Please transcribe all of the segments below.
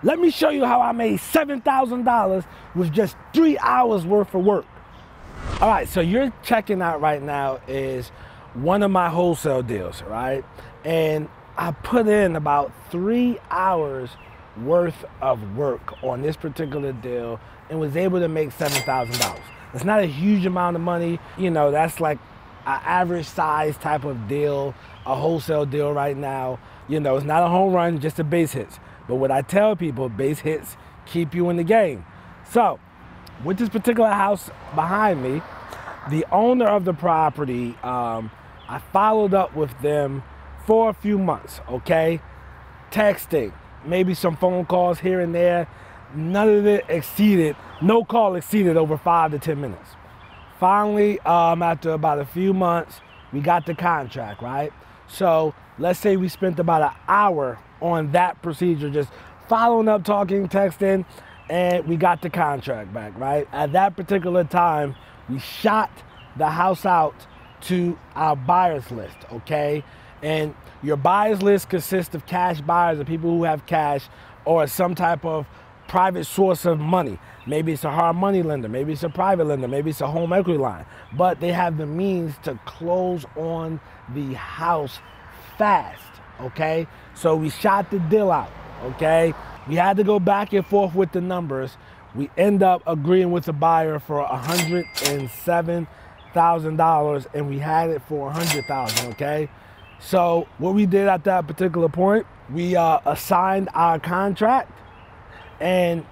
Let me show you how I made $7,000 with just 3 hours worth of work. All right, so you're checking out right now is one of my wholesale deals, right? And I put in about 3 hours worth of work on this particular deal and was able to make $7,000. It's not a huge amount of money. You know, that's like an average size type of deal, a wholesale deal right now. You know, it's not a home run, just a base hits. But what I tell people, base hits keep you in the game. So with this particular house behind me, the owner of the property, I followed up with them for a few months, okay? Texting, maybe some phone calls here and there. None of it exceeded, no call exceeded over 5 to 10 minutes. Finally, after about a few months, we got the contract, right? So let's say we spent about an hour on that procedure, just following up, talking, texting, and we got the contract back, right? At that particular time, we shot the house out to our buyers list, okay? And your buyers list consists of cash buyers, or people who have cash or some type of private source of money. Maybe it's a hard money lender, maybe it's a private lender, maybe it's a home equity line, but they have the means to close on the house fast, okay? So we shot the deal out, okay? We had to go back and forth with the numbers. We end up agreeing with the buyer for $107,000 and we had it for $100,000, okay? So what we did at that particular point, we assigned our contract. And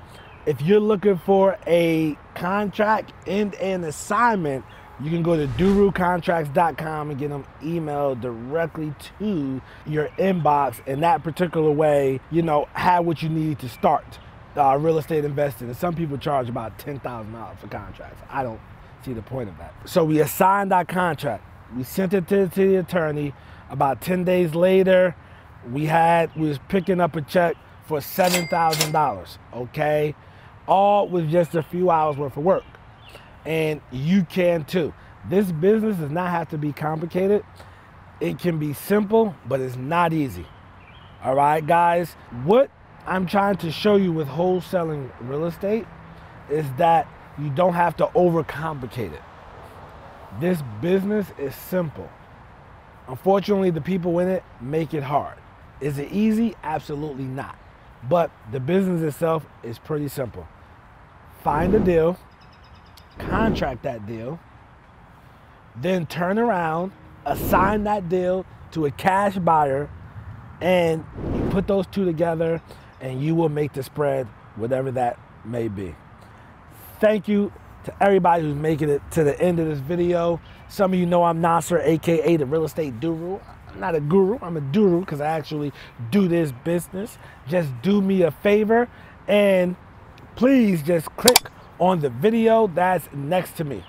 if you're looking for a contract and an assignment, you can go to DoruTools.com and get them emailed directly to your inbox. In that particular way, you know, have what you need to start real estate investing. And some people charge about $10,000 for contracts. I don't see the point of that. So we assigned our contract. We sent it to the attorney. About 10 days later, we was picking up a check for $7,000, okay? All with just a few hours worth of work. And you can too. This business does not have to be complicated. It can be simple, but it's not easy. All right, guys? What I'm trying to show you with wholesaling real estate is that you don't have to overcomplicate it. This business is simple. Unfortunately, the people in it make it hard. Is it easy? Absolutely not. But the business itself is pretty simple. Find a deal, contract that deal, then turn around, assign that deal to a cash buyer, and you put those two together and you will make the spread, whatever that may be. Thank you to everybody who's making it to the end of this video. Some of you know I'm Nasser, AKA the Real Estate Guru. I'm not a guru, I'm a duru because I actually do this business. Just do me a favor and please just click on the video that's next to me.